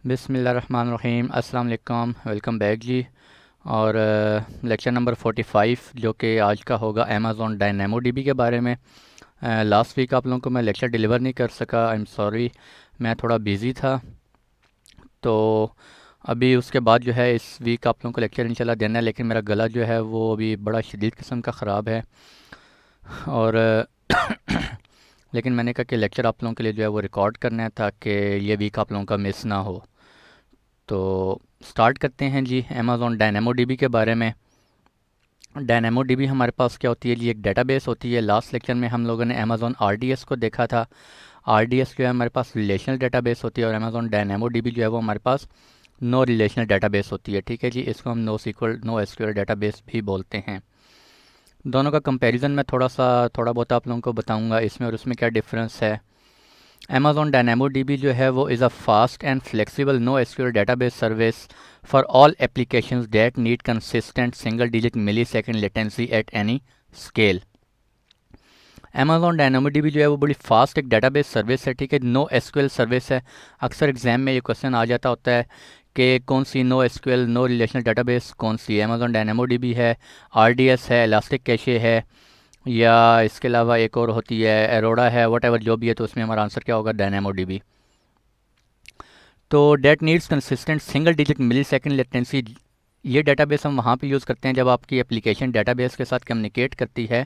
बिस्मिल्लाहिर्रहमानिर्रहीम अस्सलाम वालेकुम, वेलकम बैक जी। और लेक्चर नंबर 45 जो कि आज का होगा अमेज़ॉन डायनेमो डीबी के बारे में। लास्ट वीक आप लोगों को मैं लेक्चर डिलीवर नहीं कर सका, आई एम सॉरी, मैं थोड़ा बिज़ी था। तो अभी उसके बाद जो है इस वीक आप लोगों को लेक्चर इंशाल्लाह देना है, लेकिन मेरा गला जो है वो अभी बड़ा शदीद किस्म का ख़राब है। और लेकिन मैंने कहा कि लेक्चर आप लोगों के लिए जो है वो रिकॉर्ड करना है ताकि ये वीक आप लोगों का मिस ना हो। तो स्टार्ट करते हैं जी अमेज़ॉन डायनेमो डीबी के बारे में। डायनेमो डीबी हमारे पास क्या होती है जी, एक डेटाबेस होती है। लास्ट लेक्चर में हम लोगों ने अमेज़ॉन आरडीएस को देखा था। आरडीएस जो है हमारे पास रिलेशनल डेटाबेस होती है और अमेज़ॉन डायनेमो डीबी जो है वो हमारे पास नो रिलेशनल डेटाबेस होती है। ठीक है जी, इसको हम नो एसक्यूएल डेटाबेस भी बोलते हैं। दोनों का कंपैरिजन मैं थोड़ा बहुत आप लोगों को बताऊंगा इसमें और उसमें क्या डिफरेंस है। Amazon DynamoDB जो है वो is a fast and flexible no SQL database service for all applications that need consistent single digit millisecond latency at any scale. Amazon DynamoDB जो है वो बड़ी फास्ट एक डेटाबेस सर्विस है। ठीक है, नो एसक्यूएल सर्विस है। अक्सर एग्जाम में ये क्वेश्चन आ जाता होता है कि कौन सी no SQL no relational database कौन सी है। Amazon DynamoDB है, RDS है, इलास्टिक कैशे है, या इसके अलावा एक और होती है एरोडा है, वट एवर जो भी है। तो उसमें हमारा आंसर क्या होगा, डायनेमो डीबी। तो that needs consistent single digit millisecond latency. ये डेटाबेस हम वहाँ पे यूज़ करते हैं जब आपकी एप्लीकेशन डेटाबेस के साथ कम्युनिकेट करती है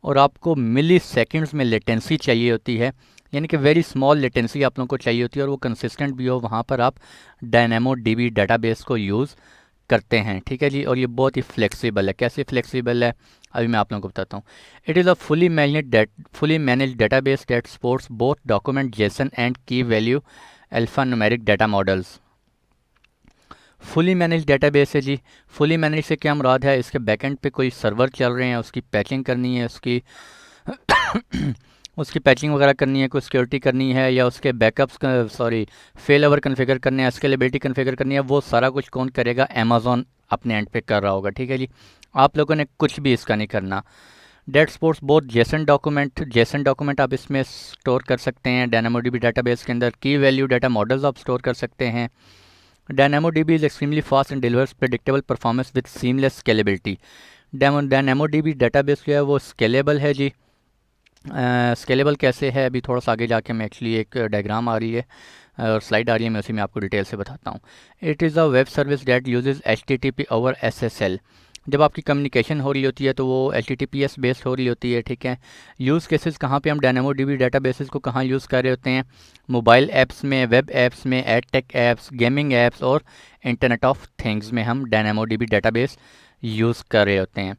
और आपको मिली सेकेंड्स में लेटेंसी चाहिए होती है, यानी कि वेरी स्मॉल लेटेंसी आप लोगों को चाहिए होती है और वो कंसिस्टेंट भी हो। वहाँ पर आप डायनेमो डीबी डेटाबेस को यूज़ करते हैं। ठीक है जी, और ये बहुत ही फ्लेक्सिबल है। कैसे फ्लेक्सिबल है अभी मैं आप लोगों को बताता हूँ। It is a fully manage database that supports both document JSON and key value alpha numeric data models. Fully manage database है जी। फुली मैनेज से क्या मुराद है, इसके बैकएंड पे कोई सर्वर चल रहे हैं, उसकी पैचिंग करनी है, उसकी उसकी पैचिंग वगैरह करनी है, कोई सिक्योरिटी करनी है, या उसके बैकअप्स फेल ओवर कन्फिगर करने हैं, स्केलेबिलिटी कन्फिगर करनी है, वो सारा कुछ कौन करेगा, अमेज़ॉन अपने एंड पे कर रहा होगा। ठीक है जी, आप लोगों ने कुछ भी इसका नहीं करना। डेट स्पोर्ट्स बहुत जेसन डॉक्यूमेंट आप इसमें स्टोर कर सकते हैं डायनामोडीबी डेटाबेस के अंदर। की वैल्यू डाटा मॉडल्स आप स्टोर कर सकते हैं। DynamoDB is extremely fast and delivers predictable performance with seamless scalability. DynamoDB database जो है वो स्केलेबल है जी। स्केलेबल कैसे है, अभी थोड़ा सा आगे जाके मैं एक्चुअली एक डायग्राम आ रही है और स्लाइड आ रही है, मैं उसी में आपको डिटेल से बताता हूँ। It is a web service that uses HTTP over SSL। जब आपकी कम्युनिकेशन हो रही होती है तो वो HTTPS बेस्ड हो रही होती है। ठीक है, यूज़ केसेस कहाँ पे हम डायनामो डीबी डेटाबेसेस को कहाँ यूज़ कर रहे होते हैं, मोबाइल ऐप्स में, वेब ऐप्स में, एडटेक ऐप्स, गेमिंग ऐप्स और इंटरनेट ऑफ थिंग्स में हम डायनामो डीबी डेटाबेस यूज़ कर रहे होते हैं।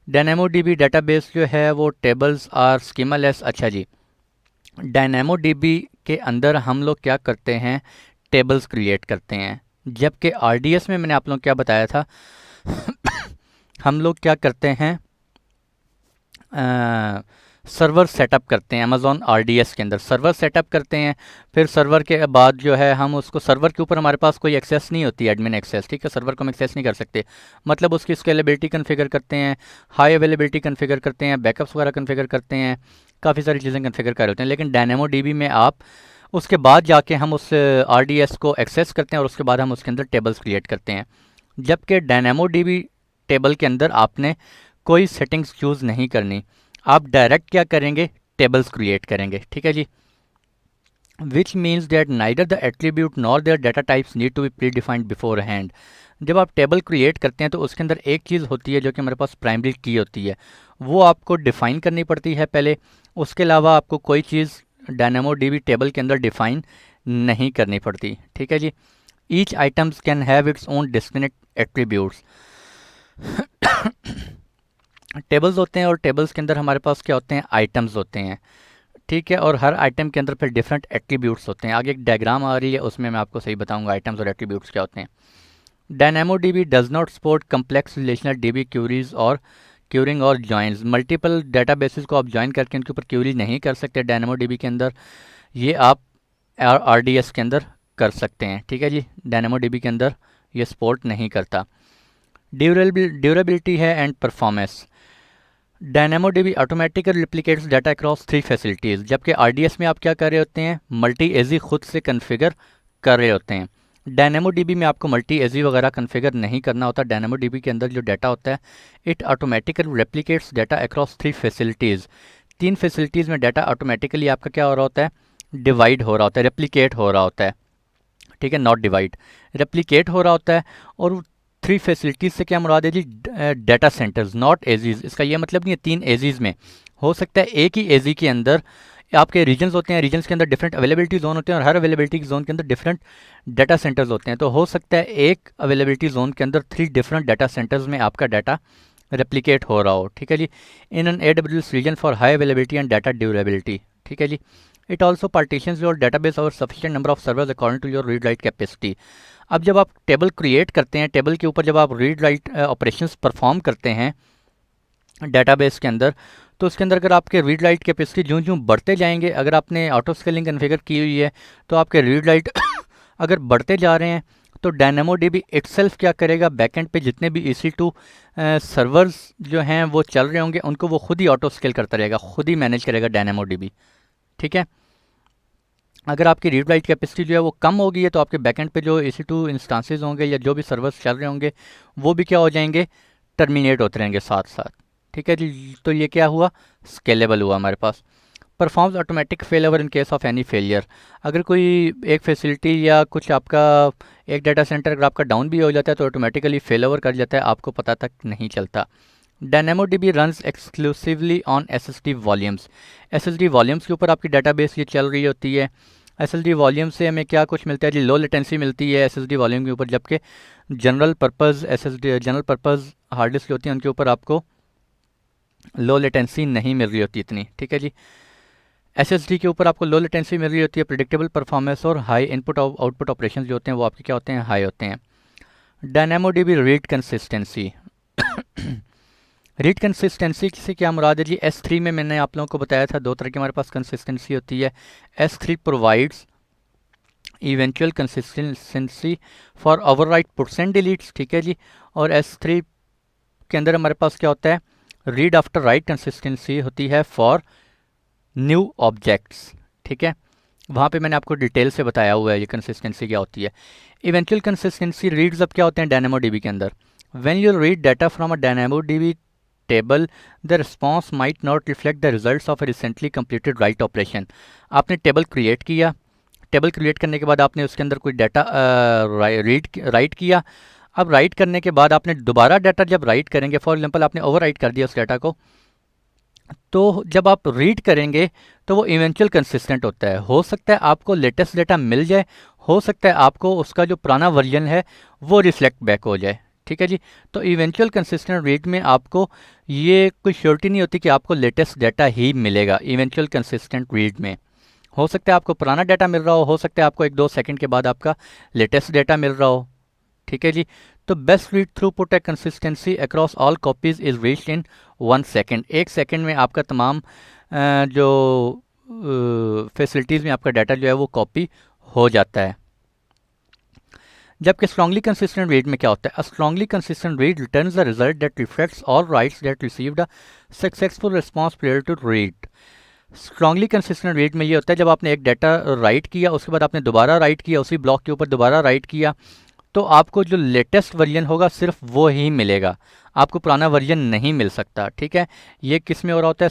डायनामो डीबी डेटाबेस जो है वो टेबल्स आर स्कीमालेस। अच्छा जी, डायनामो डीबी के अंदर हम लोग क्या करते हैं, टेबल्स क्रिएट करते हैं। जबकि RDS में मैंने आप लोग क्या बताया था हम लोग क्या करते हैं, सर्वर सेटअप करते हैं। अमेज़ॉन RDS के अंदर सर्वर सेटअप करते हैं। फिर सर्वर के बाद जो है हम उसको, सर्वर के ऊपर हमारे पास कोई एक्सेस नहीं होती, एडमिन एक्सेस। ठीक है, सर्वर को हम एक्सेस नहीं कर सकते, मतलब उसकी स्केलेबिलिटी कन्फिगर करते हैं, हाई अवेलेबिलिटी कन्फिगर करते हैं, बैकअप्स वगैरह कन्फिगर करते हैं, काफ़ी सारी चीज़ें कन्फिगर कर होते हैं। लेकिन डायनेमो डीबी में आप उसके बाद जाके हम उस RDS को एक्सेस करते हैं और उसके बाद हम उसके अंदर टेबल्स क्रिएट करते हैं। जबकि डायनेमो डीबी टेबल के अंदर आपने कोई सेटिंग्स यूज़ नहीं करनी, आप डायरेक्ट क्या करेंगे, टेबल्स क्रिएट करेंगे। ठीक है जी, which means that neither the attribute nor their data types need to be predefined beforehand. जब आप टेबल क्रिएट करते हैं तो उसके अंदर एक चीज़ होती है जो कि हमारे पास प्राइमरी की होती है, वो आपको डिफ़ाइन करनी पड़ती है पहले। उसके अलावा आपको कोई चीज़ डायनामो डीबी टेबल के अंदर डिफ़ाइन नहीं करनी पड़ती। ठीक है जी, each items can have its own distinct attributes. Tables होते हैं और टेबल्स के अंदर हमारे पास क्या होते हैं, आइटम्स होते हैं। ठीक है, और हर आइटम के अंदर फिर डिफरेंट एट्रीब्यूट्स होते हैं। आगे एक डायग्राम आ रही है, उसमें मैं आपको सही बताऊंगा आइटम्स और एट्रीब्यूट्स क्या होते हैं। DynamoDB does not support complex relational DB queries और क्यूरिंग और जॉइंस। मल्टीपल डेटाबेसेस को आप ज्वाइन करके उनके ऊपर क्यूरी नहीं कर सकते डायनामो डीबी के अंदर, ये आप RDS के अंदर कर सकते हैं। ठीक है जी, डायनामो डीबी के अंदर ये सपोर्ट नहीं करता। ड्यूरेबिलिटी है and performance. Dynamo dB automatically replicates data across 3 facilities, जबकि RDS में आप क्या कर रहे होते हैं, मल्टी एजी खुद से कन्फिगर कर रहे होते हैं। DynamoDB में आपको मल्टी एजी वगैरह कन्फिगर नहीं करना होता। DynamoDB के अंदर जो डाटा होता है, it automatically replicates data across 3 facilities. 3 facilities में डाटा ऑटोमेटिकली आपका क्या हो रहा होता है, डिवाइड हो रहा होता है, रेप्लिकेट हो रहा होता है, ठीक है, नॉट डिवाइड, रेप्लिकेट हो रहा होता है। और 3 फैसिलिटीज़ से क्या मुराद है जी, डाटा सेंटर्स, नॉट एजीज। इसका ये मतलब नहीं है 3 एजीज में, हो सकता है एक ही एजी के अंदर आपके रीजन्स होते हैं, रीजन्स के अंदर डिफरेंट अवेलेबिलिटी जोन होते हैं, और हर अवेलेबिलिटी जोन के अंदर डिफरेंट डाटा सेंटर्स होते हैं। तो हो सकता है एक अवेलेबिलिटी जोन के अंदर 3 डिफरेंट डाटा सेंटर्स में आपका डाटा रेप्लिकेट हो रहा हो, ठीक है जी, in an AWS region for high availability and data durability, ठीक है जी। It also partitions your database और sufficient number of servers according to your read write capacity. अब जब आप टेबल क्रिएट करते हैं, टेबल के ऊपर जब आप रीड राइट ऑपरेशंस परफॉर्म करते हैं डाटाबेस के अंदर, तो उसके अंदर अगर आपके रीड राइट कैपेसिटी ज्यों ज्यों बढ़ते जाएंगे, अगर आपने ऑटो स्केलिंग कन्फिगर की हुई है, तो आपके रीड राइट अगर बढ़ते जा रहे हैं, तो DynamoDB इटसेल्फ क्या करेगा, बैकएंड पे जितने भी EC2 सर्वर्स जो हैं वो चल रहे होंगे, उनको वो खुद ही ऑटो स्केल करता रहेगा, खुद ही मैनेज करेगा DynamoDB, ठीक है। अगर आपकी रीड राइट कैपेसिटी जो है वो कम हो गई है, तो आपके बैकएंड पे जो EC2 इंस्टांसेस होंगे या जो भी सर्वर्स चल रहे होंगे, वो भी क्या हो जाएंगे, टर्मिनेट होते रहेंगे साथ साथ, ठीक है जी। तो ये क्या हुआ, स्केलेबल हुआ हमारे पास। Performs automatic fail over in case of any failure. अगर कोई एक फैसिलिटी या कुछ आपका एक डाटा सेंटर अगर आपका डाउन भी हो जाता है, तो ऑटोमेटिकली फेल ओवर कर जाता है, आपको पता तक नहीं चलता। DynamoDB runs exclusively on SSD volumes. SSD volumes के ऊपर आपकी डाटाबेस ये चल रही होती है। SSD वॉल्यूम से हमें क्या कुछ मिलता है जी, लो लेटेंसी मिलती है SSD वॉल्यूम के ऊपर, जबकि general purpose SSD, general purpose hard disk होती है, उनके ऊपर आपको लो लेटेंसी नहीं मिल रही होती इतनी, ठीक है जी। SSD के ऊपर आपको लो लेटेंसी मिल रही होती है, प्रेडिक्टेबल परफॉर्मेंस और हाई इनपुट आउटपुट ऑपरेशन जो होते हैं वो आपके क्या होते हैं, हाई होते हैं। DynamoDB read consistency. Read consistency से क्या मुराद है जी, S3 में मैंने आप लोगों को बताया था 2 तरह की हमारे पास कंसिस्टेंसी होती है। S3 provides eventual consistency for overwrite puts and deletes, ठीक है जी। और S3 के अंदर हमारे पास क्या होता है, रीड आफ्टर राइट कंसिस्टेंसी होती है फॉर न्यू ऑब्जेक्ट्स, ठीक है। वहाँ पे मैंने आपको डिटेल से बताया हुआ है ये कंसिस्टेंसी क्या होती है। इवेंचुअल कंसिस्टेंसी रीड्स अब क्या होते हैं DynamoDB के अंदर, when you read data from a DynamoDB table the response might not reflect the results of A recently completed write operation. आपने टेबल क्रिएट किया, टेबल क्रिएट करने के बाद आपने उसके अंदर कोई डाटा राइट किया। अब राइट करने के बाद आपने दोबारा डाटा जब राइट करेंगे, फॉर एग्जांपल आपने ओवर राइट कर दिया उस डाटा को, तो जब आप रीड करेंगे तो वो इवेंचुअल कंसिस्टेंट होता है। हो सकता है आपको लेटेस्ट डाटा मिल जाए, हो सकता है आपको उसका जो पुराना वर्जन है वो रिफ्लेक्ट बैक हो जाए, ठीक है जी। तो इवेंचुअल कंसिस्टेंट रीड में आपको ये कोई श्योरिटी नहीं होती कि आपको लेटेस्ट डाटा ही मिलेगा। इवेंचुअल कंसिस्टेंट रीड में हो सकता है आपको पुराना डाटा मिल रहा हो सकता है आपको 1-2 सेकंड के बाद आपका लेटेस्ट डाटा मिल रहा हो, ठीक है जी। तो बेस्ट रीड थ्रूपुट है consistency across all copies is reached in 1 second. 1 second में आपका तमाम जो फैसिलिटीज़ में आपका डाटा जो है वो कॉपी हो जाता है। जबकि स्ट्रांगली कंसिस्टेंट रीड में क्या होता है, a strongly consistent read returns the result that reflects all writes that received a successful response prior to read. Strongly consistent read में ये होता है जब आपने एक डाटा राइट किया, उसके बाद आपने दोबारा राइट किया, उसी ब्लॉक के ऊपर दोबारा राइट किया, तो आपको जो लेटेस्ट वर्जन होगा सिर्फ वो ही मिलेगा, आपको पुराना वर्जन नहीं मिल सकता, ठीक है। ये किस में हो रहा होता है,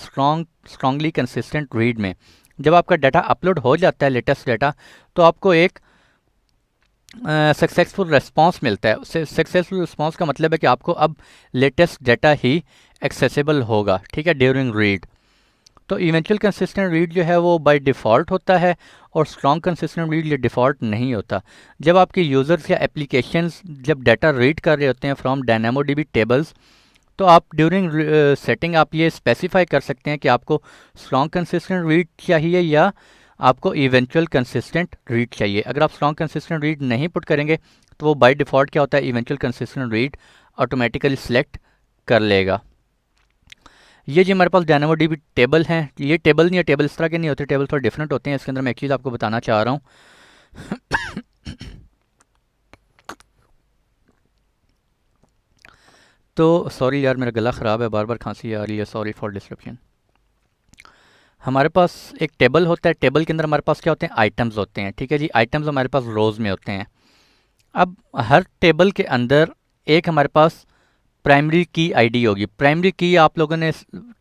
स्ट्रांगली कंसिस्टेंट रीड में। जब आपका डाटा अपलोड हो जाता है लेटेस्ट डाटा, तो आपको एक सक्सेसफुल रिस्पांस मिलता है। सक्सेसफुल रिस्पांस का मतलब है कि आपको अब लेटेस्ट डाटा ही एक्सेसिबल होगा, ठीक है, ड्यूरिंग रीड। तो इवेंचुअल कंसिस्टेंट रीड जो है वो बाय डिफ़ॉल्ट होता है और स्ट्रॉन्ग कंसिस्टेंट रीड ये डिफ़ॉल्ट नहीं होता। जब आपके यूज़र्स या एप्लीकेशंस जब डाटा रीड कर रहे होते हैं फ्रॉम DynamoDB टेबल्स, तो आप ड्यूरिंग सेटिंग आप ये स्पेसिफाई कर सकते हैं कि आपको स्ट्रॉन्ग कंसिस्टेंट रीड चाहिए या आपको इवेंचुअल कंसिस्टेंट रीड चाहिए। अगर आप स्ट्रॉन्ग कंसिस्टेंट रीड नहीं पुट करेंगे तो वो बाय डिफ़ॉल्ट क्या होता है, eventual consistent read automatically select कर लेगा। ये जी हमारे पास DynamoDB टेबल हैं। ये टेबल नहीं है, टेबल इस तरह के नहीं होते, टेबल थोड़ा डिफरेंट होते हैं। इसके अंदर मैं एक चीज़ आपको बताना चाह रहा हूँ। तो सॉरी यार, मेरा गला ख़राब है, बार बार खांसी आ रही है, सॉरी फॉर डिस्क्रिप्शन। हमारे पास एक टेबल होता है, टेबल के अंदर हमारे पास क्या होते हैं, आइटम्स होते हैं, ठीक है जी। आइटम्स हमारे पास रोज़ में होते हैं। अब हर टेबल के अंदर एक हमारे पास प्राइमरी की आईडी होगी। प्राइमरी की आप लोगों ने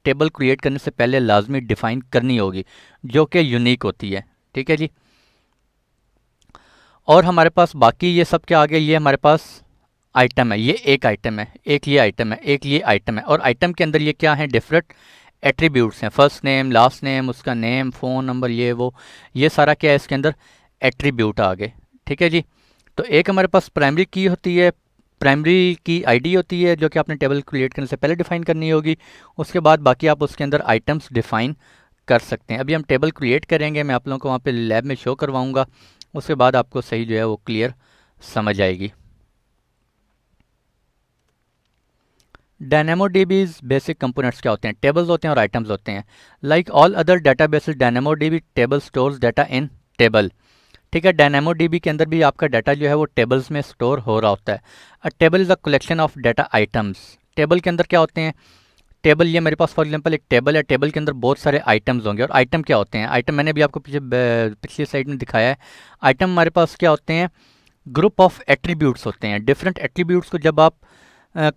टेबल क्रिएट करने से पहले लाजमी डिफाइन करनी होगी, जो कि यूनिक होती है, ठीक है जी। और हमारे पास बाकी ये सब क्या आ गया, ये हमारे पास आइटम है, ये एक आइटम है, एक ये आइटम है, एक ये आइटम है। और आइटम के अंदर ये क्या है, डिफरेंट एट्रीब्यूट्स हैं, फर्स्ट नेम, लास्ट नेम, उसका नेम, फ़ोन नंबर, ये सारा क्या है इसके अंदर, एट्रीब्यूट आ गए, ठीक है जी। तो एक हमारे पास प्राइमरी की होती है, प्राइमरी की आईडी होती है, जो कि आपने टेबल क्रिएट करने से पहले डिफाइन करनी होगी। उसके बाद बाकी आप उसके अंदर आइटम्स डिफाइन कर सकते हैं। अभी हम टेबल क्रिएट करेंगे, मैं आप लोगों को वहाँ पे लैब में शो करवाऊँगा, उसके बाद आपको सही जो है वो क्लियर समझ आएगी। DynamoDB's बेसिक कंपोनेंट्स क्या होते हैं, टेबल्स होते हैं और आइटम्स होते हैं। Like all other databases DynamoDB table stores data in table, ठीक है। DynamoDB के अंदर भी आपका डाटा जो है वो टेबल्स में स्टोर हो रहा होता है। अ table is a collection of data items. Table के अंदर क्या होते हैं, टेबल, ये मेरे पास फॉर एग्जांपल एक टेबल है, टेबल के अंदर बहुत सारे आइटम्स होंगे। और आइटम क्या होते हैं, आइटम मैंने भी आपको पिछली स्लाइड में दिखाया है। आइटम हमारे पास क्या होते हैं, ग्रुप ऑफ एट्रीब्यूट्स होते हैं। डिफरेंट एट्रीब्यूट्स को जब आप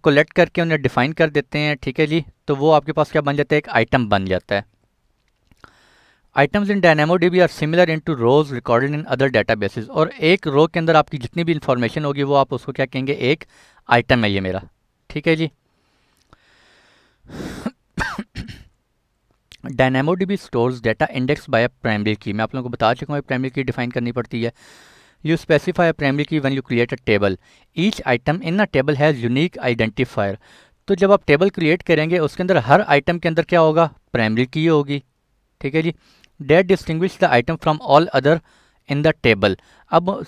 कलेक्ट करके उन्हें डिफाइन कर देते हैं, ठीक है जी, तो वो आपके पास क्या बन जाता है, एक आइटम बन जाता है। Items in DynamoDB are similar in to rows recorded in other databases. और एक रो के अंदर आपकी जितनी भी इंफॉर्मेशन होगी वो आप उसको क्या कहेंगे, एक आइटम है ये मेरा, ठीक है जी। DynamoDB stores data index by primary की। मैं आप लोगों को बता चुका हूँ प्राइमरी की डिफाइन करनी पड़ती है। You specify a primary key when you create a table. Each item in a table has unique identifier. तो जब आप टेबल क्रिएट करेंगे उसके अंदर हर आइटम के अंदर क्या होगा, प्राइमरी की होगी, ठीक है जी। That distinguish the item from all other in the table. अब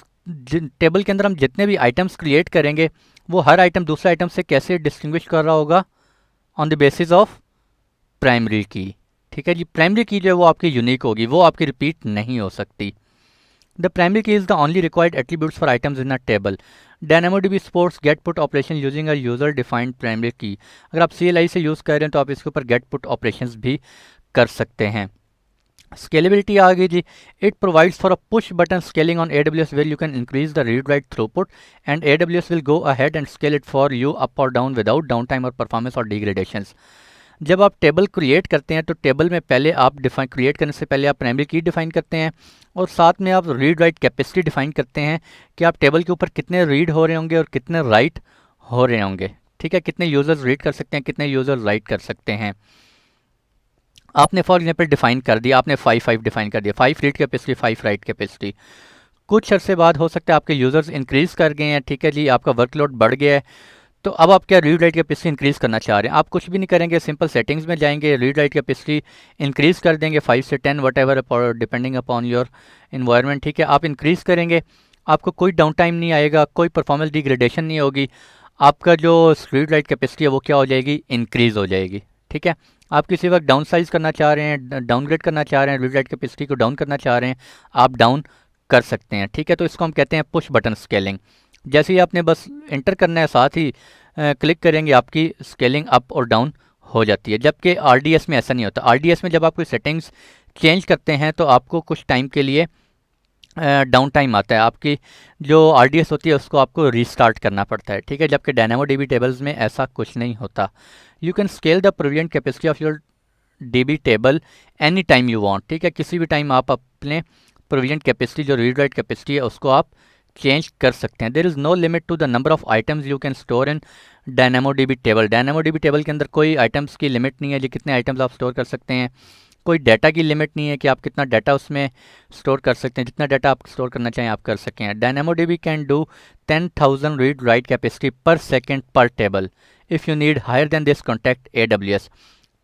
टेबल के अंदर हम जितने भी आइटम्स क्रिएट करेंगे वो हर आइटम दूसरे आइटम से कैसे डिस्टिंग्विश कर रहा होगा, on the basis of primary की, ठीक है जी। प्राइमरी की जो है वो आपकी यूनिक होगी, वो आपकी रिपीट नहीं हो सकती। The primary key is the only required attributes for items in a table. DynamoDB supports get put operation using a user defined primary key. अगर आप CLI से यूज़ कर रहे हैं तो आप इसके ऊपर get put operations भी कर सकते हैं। स्केलेबिलिटी आ गई जी। It provides for a push button scaling on AWS where you can increase the read write throughput and AWS will go ahead and scale it for you up और down without down time और performance और degradations. जब आप table create करते हैं तो table में पहले आप डिफाइन, क्रिएट करने से पहले आप प्राइमरी की डिफाइन करते हैं और साथ में आप रीड राइट कैपेसिटी डिफाइन करते हैं कि आप टेबल के ऊपर कितने रीड हो रहे होंगे और कितने राइट हो रहे होंगे, ठीक है। कितने यूज़र्स रीड कर सकते हैं, कितने यूज़र्स राइट कर सकते हैं। आपने फॉर एग्जाम्पल डिफाइन कर दिया, आपने 5 डिफाइन कर दिया, 5 रीड कैपेसिटी, 5 राइट कैपेसिटी। कुछ अरसे बाद हो सकता है आपके यूज़र्स इंक्रीज़ कर गए हैं, ठीक है जी, आपका वर्कलोड बढ़ गया है, तो अब आप क्या रीड राइट कैपेसिटी इंक्रीज़ करना चाह रहे हैं। आप कुछ भी नहीं करेंगे, सिंपल सेटिंग्स में जाएंगे, रीड राइट कैपेसिटी इंक्रीज़ कर देंगे 5 से 10 what ever depending upon your environment, ठीक है। आप इंक्रीज़ करेंगे, आपको कोई डाउन टाइम नहीं आएगा, कोई परफॉर्मेंस डिग्रेडेशन नहीं होगी, आपका जो रीड राइट कैपेसिटी है वो क्या हो जाएगी, इंक्रीज़ हो जाएगी, ठीक है। आप किसी वक्त डाउन साइज़ करना चाह रहे हैं, डाउनग्रेड करना चाह रहे हैं, रीड राइट कैपेसिटी को डाउन करना चाह रहे हैं, आप डाउन कर सकते हैं, ठीक है। तो इसको हम कहते हैं पुश बटन स्केलिंग। जैसे ही आपने बस एंटर करना है, साथ ही क्लिक करेंगे, आपकी स्केलिंग अप और डाउन हो जाती है। जबकि RDS में ऐसा नहीं होता। RDS में जब आप कोई सेटिंग्स चेंज करते हैं तो आपको कुछ टाइम के लिए डाउन टाइम आता है, आपकी जो RDS होती है उसको आपको रीस्टार्ट करना पड़ता है, ठीक है। जबकि DynamoDB टेबल्स में ऐसा कुछ नहीं होता। You can scale the provisioned capacity of your DB table any time you want, ठीक है। किसी भी टाइम आप अपने प्रोविडेंट कैपेसिटी, जो रीड राइट कैपेसिटी है, उसको आप चेंज कर सकते हैं। There is no limit to the number of items you can store in DynamoDB table. DynamoDB table के अंदर कोई आइटम्स की लिमिट नहीं है जी, कितने आइटम्स आप स्टोर कर सकते हैं। कोई डाटा की लिमिट नहीं है कि आप कितना डाटा उसमें स्टोर कर सकते हैं, जितना डाटा आप स्टोर करना चाहें आप कर सकें। DynamoDB can do 10,000 read write capacity per second per table. If you need higher then this contact AWS।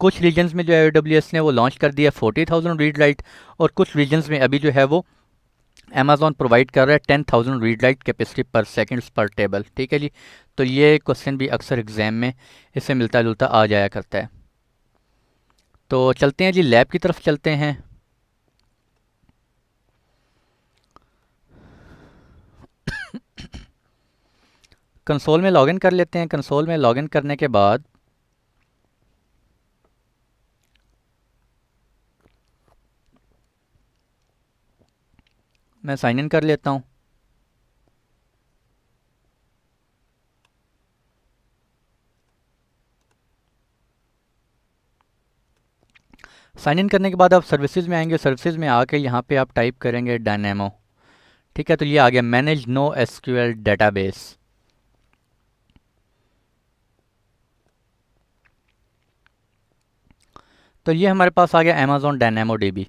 कुछ रीजन्स में जो है AWS ने वो लॉन्च कर दिया 40,000 रीड राइट, और कुछ रीजन्स में अभी जो है वो अमेज़ॉन प्रोवाइड कर रहा है 10,000 रीड राइट कैपेसिटी पर सेकेंड्स पर टेबल, ठीक है जी। तो ये क्वेश्चन भी अक्सर एग्जाम में इससे मिलता जुलता आ जाया करता है। तो चलते हैं जी, लैब की तरफ चलते हैं। कंसोल में लॉगिन कर लेते हैं। कंसोल में लॉगिन करने के बाद मैं साइन इन कर लेता हूँ। साइन इन करने के बाद आप सर्विसेज में आएंगे, सर्विसेज में आके यहाँ पे आप टाइप करेंगे डायनेमो। ठीक है, तो ये आ गया मैनेज नो एसक्यूएल डेटाबेस। तो ये हमारे पास आ गया Amazon DynamoDB.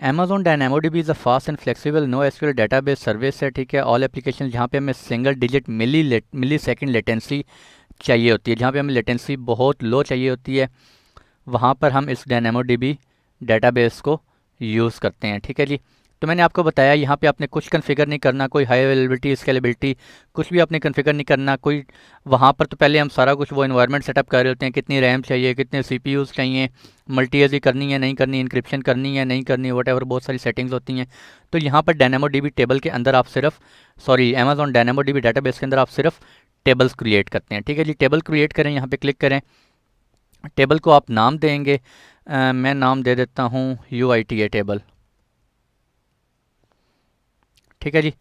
Amazon DynamoDB is a fast and flexible no SQL database service है। ठीक है, ऑल एप्लीकेशन जहाँ पे हमें single digit millisecond latency चाहिए होती है, जहाँ पे हमें लेटेंसी बहुत लो चाहिए होती है, वहाँ पर हम इस डायनेमो डीबी डेटाबेस को यूज़ करते हैं। ठीक है जी, तो मैंने आपको बताया यहाँ पे आपने कुछ कन्फिगर नहीं करना, कोई हाई अवेलेबिलिटी स्केलेबिलिटी कुछ भी आपने कन्फिगर नहीं करना कोई। वहाँ पर तो पहले हम सारा कुछ वो इन्वायरमेंट सेटअप कर रहे होते हैं, कितनी रैम चाहिए, कितने सीपीयूज़ चाहिए, मल्टी एजी करनी है नहीं करनी, इंक्रिप्शन करनी है नहीं करनी, वट एवर बहुत सारी सेटिंग्स होती हैं। तो यहाँ पर डायनेमो डीबी टेबल के अंदर आप सिर्फ अमेजॉन डायनेमो डीबी डेटाबेस के अंदर आप सिर्फ टेबल्स क्रिएट करते हैं। ठीक है जी, टेबल क्रिएट करें, यहाँ पे क्लिक करें, टेबल को आप नाम देंगे। मैं नाम दे देता हूँ UITA टेबल। ठीक है जी,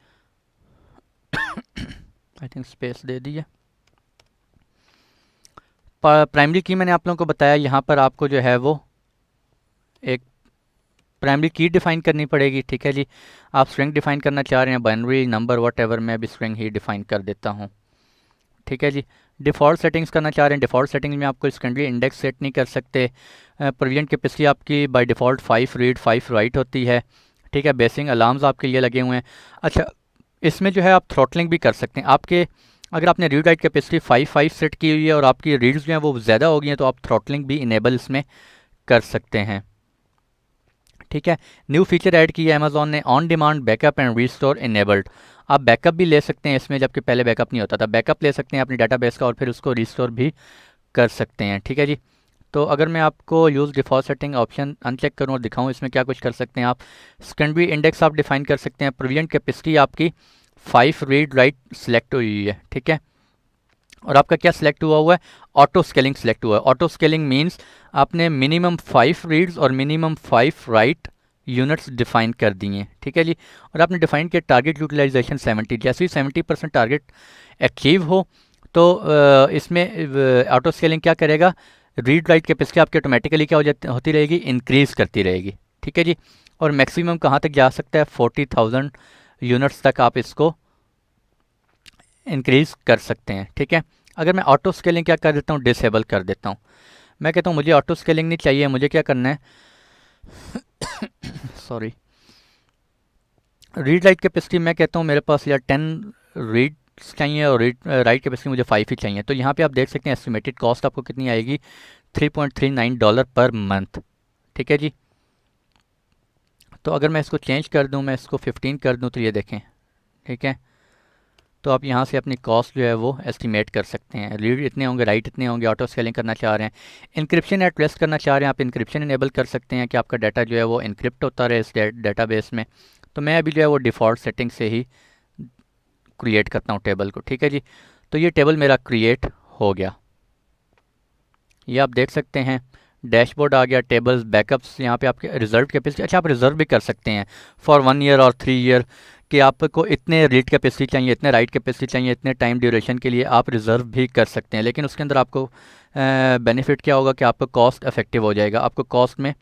आई थिंक स्पेस दे दी है। प्राइमरी की मैंने आप लोगों को बताया, यहाँ पर आपको जो है वो एक प्राइमरी की डिफाइन करनी पड़ेगी। ठीक है जी, आप स्ट्रिंग डिफाइन करना चाह रहे हैं, बाइनरी नंबर वट एवर, मैं भी स्ट्रिंग ही डिफाइन कर देता हूँ। ठीक है जी, डिफ़ॉल्ट सेटिंग्स करना चाह रहे हैं, डिफ़ॉल्ट सेटिंग्स में आपको सेकेंडरी इंडेक्स सेट नहीं कर सकते। प्रोविजन कैपेसिटी आपकी बाय डिफ़ॉल्ट 5 रीड 5 राइट होती है। ठीक है, बेसिंग अलार्म्स आपके लिए लगे हुए हैं। अच्छा, इसमें जो है आप थ्रॉटलिंग भी कर सकते हैं। आपके अगर आपने रीड राइट कैपेसिटी 5 सेट की हुई है और आपकी रीड्स जो हैं वो ज़्यादा हो गई हैं, तो आप थ्रॉटलिंग भी इनेबल इसमें कर सकते हैं। ठीक है, न्यू फीचर ऐड किया है अमेजोन ने, on demand backup and restore enabled. आप बैकअप भी ले सकते हैं इसमें, जबकि पहले बैकअप नहीं होता था। बैकअप ले सकते हैं अपनी डाटाबेस का और फिर उसको रिस्टोर भी कर सकते हैं। ठीक है जी, तो अगर मैं आपको use default setting option uncheck करूँ और दिखाऊँ, इसमें क्या कुछ कर सकते हैं आप। सेकेंडरी इंडेक्स आप डिफाइन कर सकते हैं। प्रोविजन कैपेसिटी आपकी 5 रीड राइट सेलेक्ट हुई है। ठीक है, और आपका क्या सिलेक्ट हुआ है, ऑटो स्केलिंग सिलेक्ट हुआ है। ऑटो स्केलिंग मीन्स आपने मिनिमम 5 रीड्स और मिनिमम 5 राइट यूनिट्स डिफाइन कर दिए। ठीक है जी, और आपने डिफाइन किया टारगेट यूटिलाइजेशन 70। जैसे ही 70% टारगेट अचीव हो तो इसमें ऑटो स्केलिंग क्या करेगा, रीड राइट कैपेसिटी आपकी ऑटोमेटिकली क्या हो जाती होती रहेगी, इंक्रीज करती रहेगी। ठीक है जी, और मैक्सिमम कहाँ तक जा सकता है, 40,000 यूनिट्स तक आप इसको इंक्रीज कर सकते हैं। ठीक है, अगर मैं ऑटो स्केलिंग क्या कर देता हूँ, डिसेबल कर देता हूँ। मैं कहता हूँ मुझे ऑटो स्केलिंग नहीं चाहिए, मुझे क्या करना है सॉरी, रीड राइट कैपेसिटी मैं कहता हूँ मेरे पास या 10 रीड्स चाहिए और राइट कैपेसिटी मुझे 5 ही चाहिए। तो यहाँ पे आप देख सकते हैं एस्टिमेटेड कॉस्ट आपको कितनी आएगी, $3.39 पर मंथ। ठीक है जी, तो अगर मैं इसको चेंज कर दूँ, मैं इसको 15 कर दूँ, तो ये देखें। ठीक है, तो आप यहाँ से अपनी कॉस्ट जो है वो एस्टिमेट कर सकते हैं। रीड इतने होंगे, राइट इतने होंगे। ऑटो स्केलिंग करना चाह रहे हैं, इंक्रिप्शन एट रेस्ट करना चाह रहे हैं, आप इंक्रिप्शन इनेबल कर सकते हैं कि आपका डाटा जो है वो इनक्रिप्ट होता रहे इस डाटाबेस में। तो मैं अभी जो है वो डिफ़ॉल्ट सेटिंग से ही क्रिएट करता हूँ टेबल को। ठीक है जी, तो ये टेबल मेरा क्रिएट हो गया, ये आप देख सकते हैं। डैशबोर्ड आ गया, टेबल्स, बैकअप्स, यहाँ पे आपके रिजर्व कैपेसिटी। अच्छा, आप रिजर्व भी कर सकते हैं फॉर 1 ईयर और 3 ईयर कि आपको इतने रीड कैपेसिटी चाहिए, इतने राइट कैपेसिटी चाहिए, इतने टाइम ड्यूरेशन के लिए आप रिजर्व भी कर सकते हैं। लेकिन उसके अंदर आपको बेनिफिट क्या होगा कि आपका कॉस्ट इफेक्टिव हो जाएगा, आपको कॉस्ट में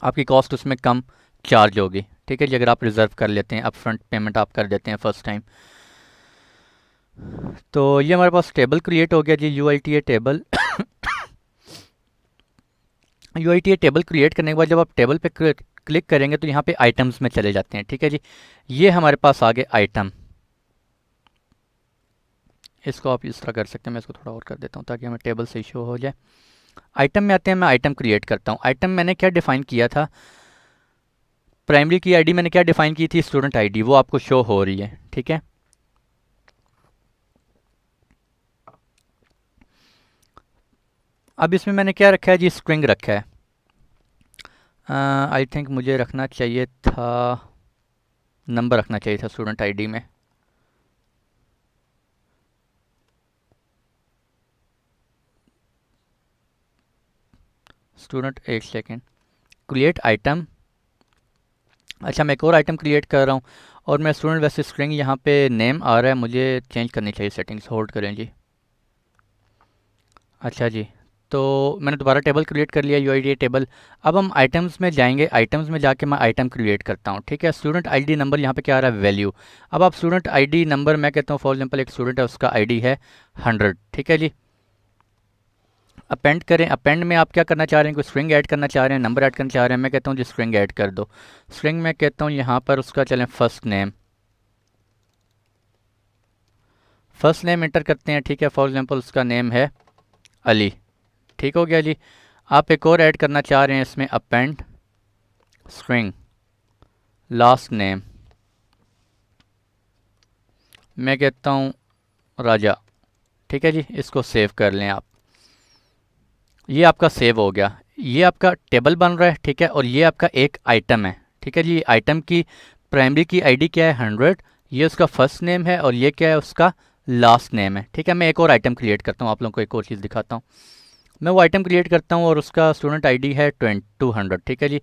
आपकी कॉस्ट उसमें कम चार्ज होगी। ठीक है जी, अगर आप रिजर्व कर लेते हैं, अप फ्रंट पेमेंट आप कर देते हैं फर्स्ट टाइम। तो ये हमारे पास टेबल क्रिएट हो गया जी, UITA table. UITA table create करने के बाद जब आप टेबल पे क्लिक करेंगे तो यहाँ पे आइटम्स में चले जाते हैं। ठीक है जी, ये हमारे पास आ गए आइटम। इसको आप इस तरह कर सकते हैं, मैं इसको थोड़ा और कर देता हूँ ताकि हमें टेबल से शो हो जाए। आइटम में आते हैं, मैं आइटम क्रिएट करता हूँ। आइटम मैंने क्या डिफाइन किया था, प्राइमरी की आईडी मैंने क्या डिफाइन की थी, स्टूडेंट आईडी, वो आपको शो हो रही है। ठीक है, अब इसमें मैंने क्या रखा है जी, स्ट्रिंग रखा है। आई थिंक मुझे रखना चाहिए था, नंबर रखना चाहिए था स्टूडेंट आईडी में। स्टूडेंट, एक सेकेंड, क्रिएट आइटम अच्छा, मैं एक और आइटम क्रिएट कर रहा हूँ और मैं स्टूडेंट वैसे स्ट्रिंग यहाँ पे नेम आ रहा है, मुझे चेंज करनी चाहिए सेटिंग्स। होल्ड करें जी। अच्छा जी, तो मैंने दोबारा टेबल क्रिएट कर लिया, यूआईडी टेबल। अब हम आइटम्स में जाएंगे, आइटम्स में जाके मैं आइटम क्रिएट करता हूँ। ठीक है, स्टूडेंट आईडी नंबर यहाँ पे क्या आ रहा है, वैल्यू। अब आप स्टूडेंट आईडी नंबर, मैं कहता हूँ फॉर एग्जांपल एक स्टूडेंट है, उसका आईडी है 100। ठीक है जी, अपेंड करें। अपेंड में आप क्या करना चाह रहे हैं, कोई स्ट्रिंग ऐड करना चाह रहे हैं, नंबर ऐड करना चाह रहे हैं। मैं कहता हूँ जी स्ट्रिंग ऐड कर दो। स्ट्रिंग में कहता हूँ यहाँ पर उसका चलें first name, first name enter करते हैं। ठीक है, फॉर एग्जांपल उसका नेम है अली। ठीक हो गया जी। आप एक और ऐड करना चाह रहे हैं इसमें, अपेंड स्ट्रिंग लास्ट नेम, मैं कहता हूँ राजा। ठीक है जी, इसको सेव कर लें आप। ये आपका सेव हो गया, ये आपका टेबल बन रहा है। ठीक है, और ये आपका एक आइटम है। ठीक है जी, आइटम की प्राइमरी की आईडी क्या है, 100। ये उसका फर्स्ट नेम है और ये क्या है, उसका लास्ट नेम है। ठीक है, मैं एक और आइटम क्रिएट करता हूँ, आप लोगों को एक और चीज़ दिखाता हूँ। मैं वो आइटम क्रिएट करता हूँ और उसका स्टूडेंट आईडी है 200। ठीक है जी,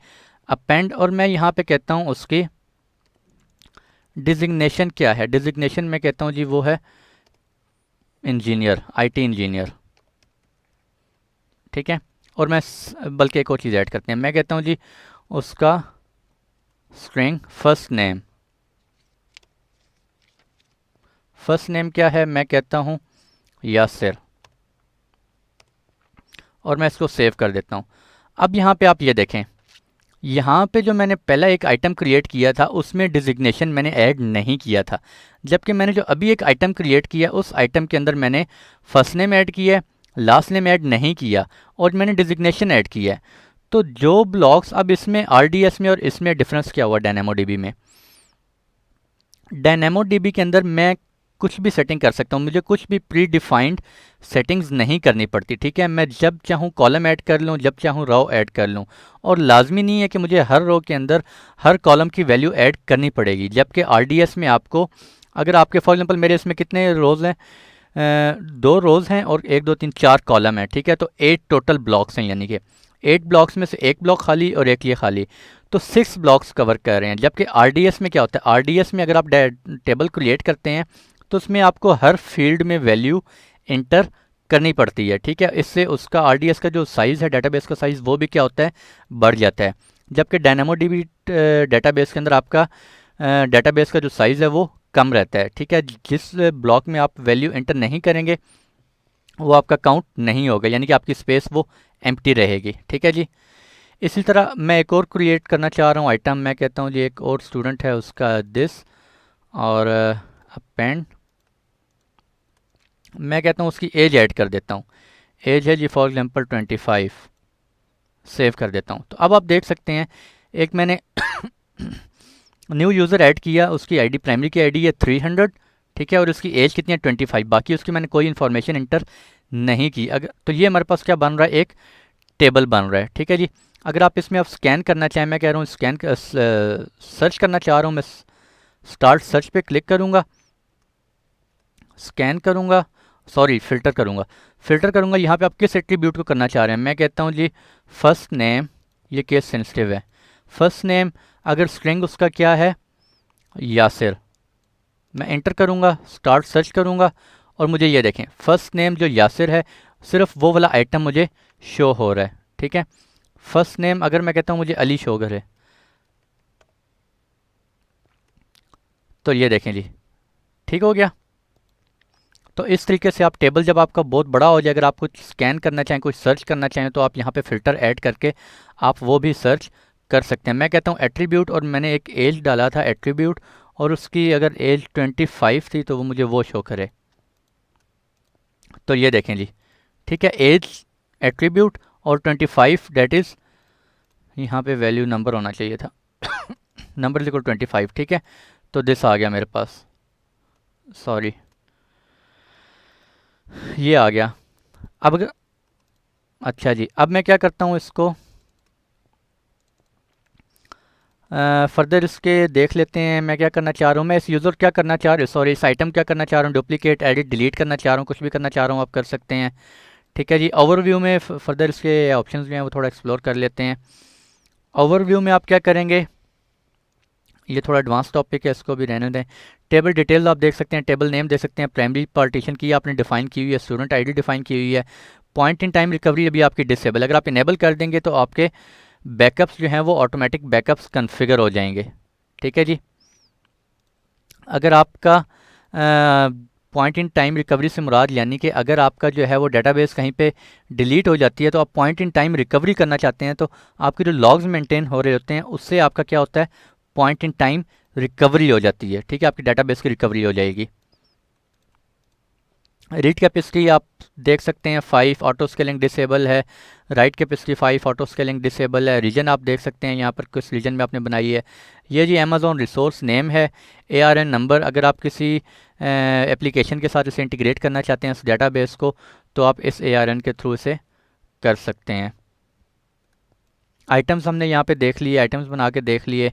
अपेंड, और मैं यहाँ पे कहता हूँ उसकी डिजिग्नेशन क्या है। डिजिग्नेशन मैं कहता हूँ जी वो है इंजीनियर, आईटी इंजीनियर। ठीक है, और मैं बल्कि एक और चीज़ ऐड करते हैं, मैं कहता हूँ जी उसका string first name. First name क्या है, मैं कहता हूँ यासिर, और मैं इसको सेव कर देता हूँ। अब यहाँ पे आप ये देखें, यहाँ पे जो मैंने पहला एक आइटम क्रिएट किया था उसमें डिजिग्नेशन मैंने ऐड नहीं किया था, जबकि मैंने जो अभी एक आइटम क्रिएट किया उस आइटम के अंदर मैंने फर्स्ट नेम ऐड किया है, लास्ट नेम ऐड नहीं किया, और मैंने डिजिग्नेशन ऐड किया है। तो जो ब्लॉक्स अब इसमें आरडीएस में और इसमें डिफरेंस क्या हुआ डायनेमोडीबी में, डायनेमोडीबी के अंदर मैं कुछ भी सेटिंग कर सकता हूँ, मुझे कुछ भी प्री डिफाइंड सेटिंग्स नहीं करनी पड़ती। ठीक है, मैं जब चाहूँ कॉलम ऐड कर लूँ, जब चाहूँ रो ऐड कर लूँ, और लाजमी नहीं है कि मुझे हर रो के अंदर हर कॉलम की वैल्यू ऐड करनी पड़ेगी। जबकि आरडीएस में आपको, अगर आपके फॉर एग्जांपल मेरे इसमें कितने रोज़ हैं, 2 रोज़ हैं और 1 2 3 4 कॉलम है। ठीक है, तो 8 टोटल ब्लॉक्स हैं, यानी कि 8 ब्लॉक्स में से एक ब्लॉक खाली और एक ये खाली, तो 6 ब्लॉक्स कवर कर रहे हैं। जबकि आरडीएस में क्या होता है, आरडीएस में अगर आप टेबल क्रिएट करते हैं तो उसमें आपको हर फील्ड में वैल्यू इंटर करनी पड़ती है। ठीक है, इससे उसका आरडीएस का जो साइज़ है, डाटाबेस का साइज़, वो भी क्या होता है, बढ़ जाता है। जबकि डायनामोडीबी डाटाबेस के अंदर आपका डाटाबेस का जो साइज़ है वो कम रहता है। ठीक है, जिस ब्लॉक में आप वैल्यू इंटर नहीं करेंगे वो आपका काउंट नहीं होगा, यानी कि आपकी स्पेस वो एम्प्टी रहेगी। ठीक है जी, इसी तरह मैं एक और क्रिएट करना चाह रहा हूँ आइटम, मैं कहता हूँ जी एक और स्टूडेंट है उसका दिस, और अपेंड, मैं कहता हूँ उसकी एज ऐड कर देता हूँ। एज है जी फॉर एग्जांपल 25, सेव कर देता हूँ। तो अब आप देख सकते हैं, एक मैंने न्यू यूज़र ऐड किया, उसकी आईडी प्राइमरी की आईडी है 300। ठीक है, और उसकी एज कितनी है 25, बाकी उसकी मैंने कोई इन्फॉर्मेशन इंटर नहीं की। अगर तो ये हमारे पास क्या बन रहा है, एक टेबल बन रहा है। ठीक है जी, अगर आप इसमें आप स्कैन करना चाहें, मैं कह रहा हूँ स्कैन सर्च करना चाह रहा हूँ, मैं स्टार्ट सर्च पे क्लिक करूँगा, स्कैन करूँगा, सॉरी फ़िल्टर करूँगा, फ़िल्टर करूँगा। यहाँ पे आप किस एट्रीब्यूट को करना चाह रहे हैं, मैं कहता हूँ जी फर्स्ट नेम, ये केस सेंसिटिव है। फर्स्ट नेम अगर स्ट्रिंग उसका क्या है, यासिर, मैं एंटर करूँगा, स्टार्ट सर्च करूँगा, और मुझे ये देखें फर्स्ट नेम जो यासिर है सिर्फ वो वाला आइटम मुझे शो हो रहा है। ठीक है, फर्स्ट नेम अगर मैं कहता हूँ मुझे अली शो करे, तो ये देखें जी, ठीक हो गया। तो इस तरीके से आप टेबल जब आपका बहुत बड़ा हो जाए, अगर आप कुछ स्कैन करना चाहें, कुछ सर्च करना चाहें, तो आप यहाँ पे फ़िल्टर ऐड करके आप वो भी सर्च कर सकते हैं। मैं कहता हूँ एट्रीब्यूट, और मैंने एक एज डाला था एट्रीब्यूट, और उसकी अगर एज 25 थी तो वो मुझे वो शो करे। तो ये देखें जी, ठीक है, एज एट्रीब्यूट और 25 डेट इज़, यहाँ पे वैल्यू नंबर होना चाहिए था नंबर इक्वल 25। ठीक है, तो दिस आ गया मेरे पास, सॉरी ये आ गया। अब अच्छा जी, अब मैं क्या करता हूँ इसको फर्दर इसके देख लेते हैं। मैं क्या करना चाह रहा हूँ, मैं इस यूज़र क्या करना चाह रहा हूँ, सॉरी इस आइटम क्या करना चाह रहा हूँ, डुप्लीकेट, एडिट, डिलीट करना चाह रहा हूँ, कुछ भी करना चाह रहा हूँ आप कर सकते हैं। ठीक है जी, ओवरव्यू में फर्दर इसके ऑप्शंस जो हैं वो थोड़ा एक्सप्लोर कर लेते हैं। ओवरव्यू में आप क्या करेंगे, ये थोड़ा एडवांस टॉपिक है, इसको भी रहने दें। टेबल डिटेल्स आप देख सकते हैं, टेबल नेम देख सकते हैं, प्राइमरी पार्टीशन की आपने डिफाइन की हुई है, स्टूडेंट आईडी डिफाइन की हुई है। पॉइंट इन टाइम रिकवरी अभी आपकी डिसेबल, अगर आप इनेबल कर देंगे तो आपके बैकअप्स जो हैं वो ऑटोमेटिक बैकअप्स कन्फिगर हो जाएंगे। ठीक है जी। अगर आपका पॉइंट इन टाइम रिकवरी से मुराद यानी कि अगर आपका जो है वो डेटाबेस कहीं पे डिलीट हो जाती है तो आप पॉइंट इन टाइम रिकवरी करना चाहते हैं, तो आपके जो लॉग्स मेंटेन हो रहे होते हैं उससे आपका क्या होता है, पॉइंट इन टाइम रिकवरी हो जाती है। ठीक है, आपकी डेटाबेस की रिकवरी हो जाएगी। रीड कैपेसिटी आप देख सकते हैं 5 ऑटो स्केलिंग डिसेबल है, right capacity 5 auto scaling disable है। रीजन आप देख सकते हैं यहाँ पर किस रीजन में आपने बनाई है। ये जी अमेज़ॉन रिसोर्स नेम है। ARN नंबर, अगर आप किसी एप्लीकेशन के साथ इसे इंटीग्रेट करना चाहते हैं इस डेटाबेस को, तो आप इस ARN के थ्रू इसे कर सकते हैं। आइटम्स हमने यहाँ पे देख लिए, आइटम्स बना के देख लिए।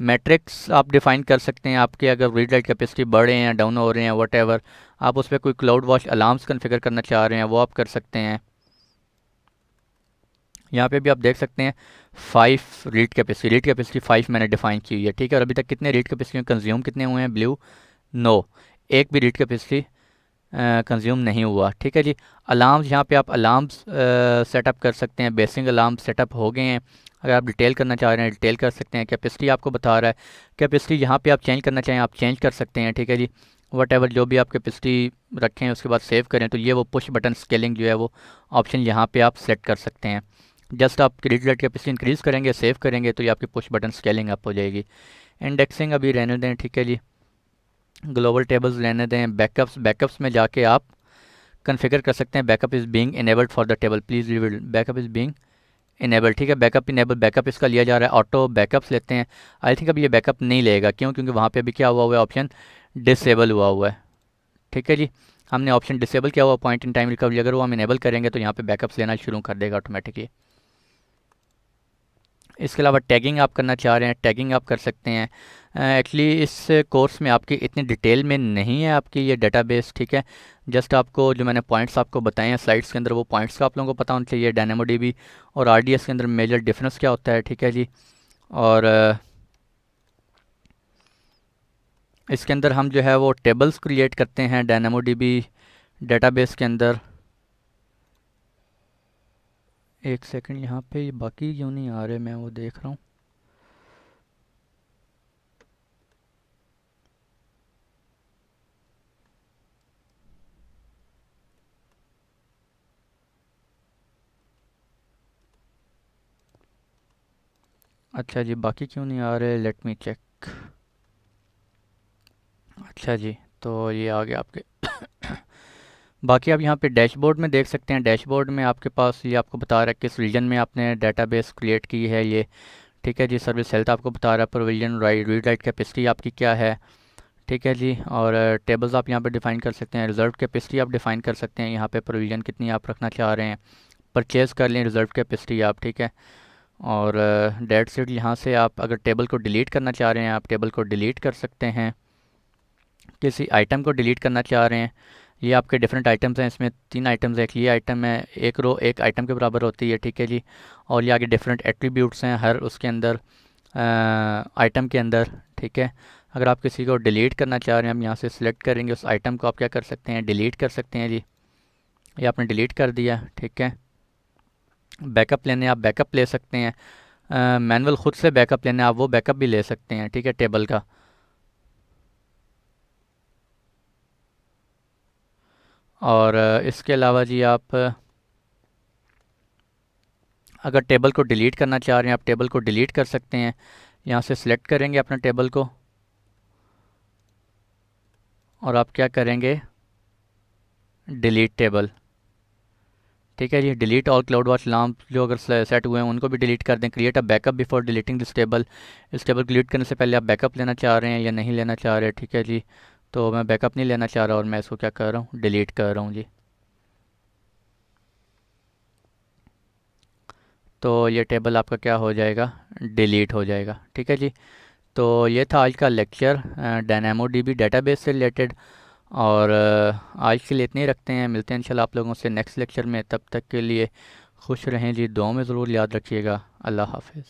मैट्रिक्स आप डिफ़ाइन कर सकते हैं, आपके अगर रीड राइट कैपेसिटी बढ़ रहे हैं, डाउन हो रहे हैं, वट आप उस पर कोई क्लाउड वॉच अलार्म्स कन्फिगर करना चाह रहे हैं वो आप कर सकते हैं। यहाँ पे भी आप देख सकते हैं 5 रीड कैपेसिटी 5 मैंने डिफ़ाइन की हुई है। ठीक है, और अभी तक कितने रीड कैपेसिटी कंज्यूम कितने हुए हैं, ब्लू नो, एक भी रीड कैपेसिटी कंज्यूम नहीं हुआ। ठीक है जी। अलार्म्स, यहाँ पे आप अलार्म्स सेटअप कर सकते हैं, बेसिक अलार्म सेटअप हो गए हैं। अगर आप डिटेल करना चाह रहे हैं डिटेल कर सकते हैं। कैपेसिटी आपको बता रहा है, कैपेसिटी यहाँ पे आप चेंज करना चाहें आप चेंज कर सकते हैं। ठीक है जी। वट जो भी आप कैपेसिटी रखें उसके बाद सेव करें, तो ये वो पुश बटन स्केलिंग जो है वो ऑप्शन यहाँ पे आप सेट कर सकते हैं। जस्ट आप रीड राइट कैपेसिटी इंक्रीज़ करेंगे, सेव करेंगे, तो ये आपकी पुश बटन स्केलिंग अप हो जाएगी। इंडेक्सिंग अभी रहने दें। ठीक है जी। ग्लोबल टेबल्स रहने दें। बैकअप्स में जाके आप कन्फिगर कर सकते हैं backup is being enabled for the table, please reveal backup is being enable. ठीक है, बैकअप इनेबल, बैकअप इसका लिया जा रहा है। ऑटो बैकअप्स लेते हैं, आई थिंक अभी ये बैकअप नहीं लेगा, क्यों, क्योंकि वहाँ पे अभी क्या हुआ हुआ है, ऑप्शन डिसेबल हुआ हुआ है। ठीक है जी, हमने ऑप्शन डिसेबल किया हुआ पॉइंट इन टाइम रिकवरी, अगर वो हम इनेबल करेंगे तो यहाँ पे बैकअप्स लेना शुरू कर देगा ऑटोमेटिकली। इसके अलावा टैगिंग आप करना चाह रहे हैं, टैगिंग आप कर सकते हैं। एक्चुअली इस कोर्स में आपकी इतनी डिटेल में नहीं है आपकी ये डेटाबेस। ठीक है, जस्ट आपको जो मैंने पॉइंट्स आपको बताए हैं स्लाइड्स के अंदर, वो पॉइंट्स का आप लोगों को पता होना चाहिए। डायनामोडीबी और RDS के अंदर मेजर डिफरेंस क्या होता है। ठीक है जी। और इसके अंदर हम जो है वो टेबल्स क्रिएट करते हैं डायनामोडीबी डेटाबेस के अंदर। एक सेकंड, यहाँ पे ये बाकी क्यों नहीं आ रहे, मैं वो देख रहा हूँ। अच्छा जी, बाकी क्यों नहीं आ रहे, लेट मी चेक। अच्छा जी, तो ये आ गया आपके बाकी आप यहाँ पे डैशबोर्ड में देख सकते हैं। डैशबोर्ड में आपके पास ये आपको बता रहा है किस रीजन में आपने डेटाबेस क्रिएट की है ये। ठीक है जी। सर्विस हेल्थ आपको बता रहा है, प्रोविजन रीड राइट कैपेसिटी आपकी क्या है। ठीक है जी। और टेबल्स आप यहाँ पे डिफ़ाइन कर सकते हैं। रिजर्व कैपेसिटी आप डिफ़ाइन कर सकते हैं, यहाँ पे प्रोविजन कितनी आप रखना चाह रहे हैं। परचेज़ कर लें रिजर्व कैपेसिटी आप। ठीक है। और डेट शीट यहाँ से आप अगर टेबल को डिलीट करना चाह रहे हैं आप टेबल को डिलीट कर सकते हैं। किसी आइटम को डिलीट करना चाह रहे हैं, ये आपके डिफरेंट आइटम्स हैं, इसमें 3 आइटम्स है। एक ये आइटम है, एक रो एक आइटम के बराबर होती है। ठीक है जी। और ये आगे डिफरेंट एट्रीब्यूट्स हैं हर उसके अंदर, आइटम के अंदर। ठीक है। अगर आप किसी को डिलीट करना चाह रहे हैं, हम यहाँ से सिलेक्ट करेंगे उस आइटम को, आप क्या कर सकते हैं, डिलीट कर सकते हैं जी। ये आपने डिलीट कर दिया। ठीक है। बैकअप लेने आप बैकअप ले सकते हैं, मैनुअल ख़ुद से बैकअप लेने आप वो बैकअप भी ले सकते हैं। ठीक है, टेबल का। और इसके अलावा जी आप अगर टेबल को डिलीट करना चाह रहे हैं आप टेबल को डिलीट कर सकते हैं। यहाँ से सिलेक्ट करेंगे अपना टेबल को और आप क्या करेंगे, डिलीट टेबल। ठीक है जी। Delete all CloudWatch alarm जो अगर सेट हुए हैं उनको भी डिलीट कर दें। Create a backup before deleting this table, इस टेबल को डिलीट करने से पहले आप बैकअप लेना चाह रहे हैं या नहीं लेना चाह रहे हैं। ठीक है जी। तो मैं बैकअप नहीं लेना चाह रहा और मैं इसको क्या कर रहा हूँ, डिलीट कर रहा हूँ जी। तो ये टेबल आपका क्या हो जाएगा, डिलीट हो जाएगा। ठीक है जी। तो ये था आज का लेक्चर डायनामोडीबी डेटाबेस से रिलेटेड। और आज के लिए इतने ही रखते हैं, मिलते हैं इंशाल्लाह आप लोगों से नेक्स्ट लेक्चर में। तब तक के लिए खुश रहें जी, दुआओं में ज़रूर याद रखिएगा। अल्लाह हाफिज़।